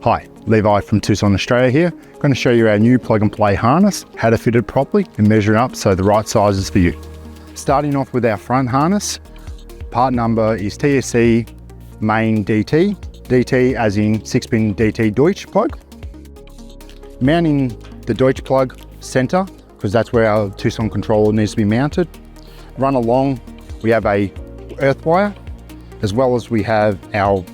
Hi, Levi from Tuson Australia here. I'm going to show you our new plug and play harness, how to fit it properly and measure it up so the right size is for you. Starting off with our front harness, part number is TSC main DT, DT as in 6-pin DT Deutsch plug. Mounting the Deutsch plug center, because that's where our Tuson controller needs to be mounted. Run along, we have a earth wire, as well as we have our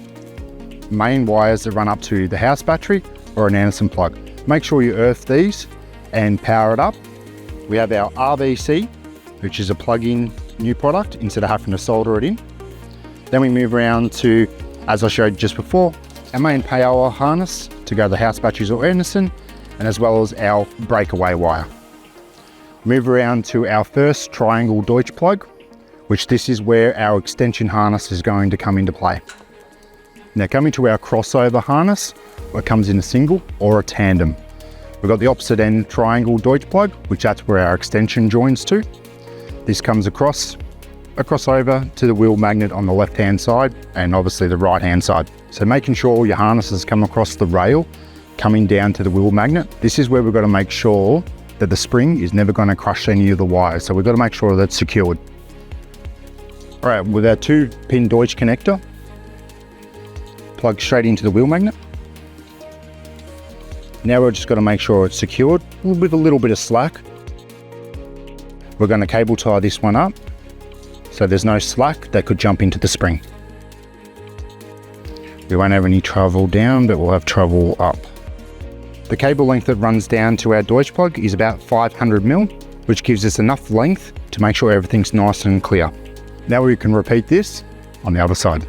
main wires that run up to the house battery or an Anderson plug. Make sure you earth these and power it up. We have our RVC, which is a plug-in new product instead of having to solder it in. Then we move around to, as I showed just before, our main power harness to go to the house batteries or Anderson, and as well as our breakaway wire. Move around to our first triangle Deutsch plug, which this is where our extension harness is going to come into play. Now coming to our crossover harness, it comes in a single or a tandem. We've got the opposite end triangle Deutsch plug, which that's where our extension joins to. This comes across over to the wheel magnet on the left hand side and obviously the right hand side. So making sure your harnesses come across the rail, coming down to the wheel magnet. This is where we've got to make sure that the spring is never going to crush any of the wires. So we've got to make sure that's secured. All right, with our 2-pin Deutsch connector, plug straight into the wheel magnet. Now we're just got to make sure it's secured with a little bit of slack. We're going to cable tie this one up so there's no slack that could jump into the spring. We won't have any trouble down, but we'll have trouble up. The cable length that runs down to our Deutsch plug is about 500mm, which gives us enough length to make sure everything's nice and clear. Now we can repeat this on the other side.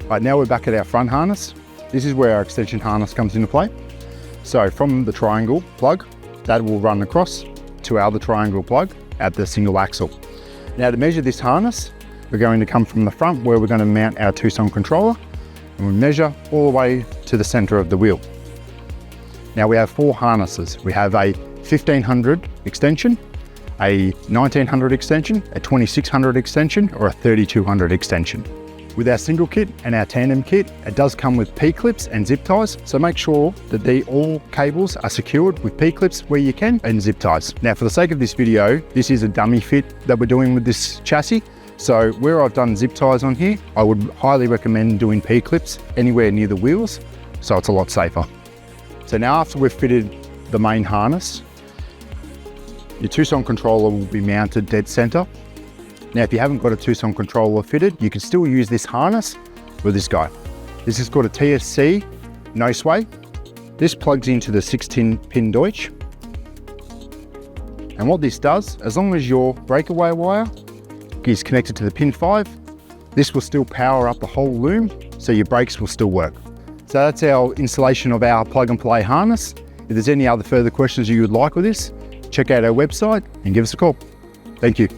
Right, now we're back at our front harness. This is where our extension harness comes into play. So from the triangle plug, that will run across to our other triangle plug at the single axle. Now to measure this harness, we're going to come from the front where we're going to mount our Tuson controller, and we measure all the way to the center of the wheel. Now we have 4 harnesses. We have a 1500 extension, a 1900 extension, a 2600 extension, or a 3200 extension. With our single kit and our tandem kit, it does come with P-clips and zip ties, so make sure that all cables are secured with P-clips where you can and zip ties. Now for the sake of this video, this is a dummy fit that we're doing with this chassis, so where I've done zip ties on here, I would highly recommend doing P-clips anywhere near the wheels, so it's a lot safer. So now after we've fitted the main harness, your Tuson controller will be mounted dead center. Now, if you haven't got a Tuson controller fitted, you can still use this harness with this guy. This is called a TSC no sway. This plugs into the 16-pin Deutsch. And what this does, as long as your breakaway wire is connected to the pin 5, this will still power up the whole loom, so your brakes will still work. So that's our installation of our plug and play harness. If there's any other further questions you would like with this, check out our website and give us a call. Thank you.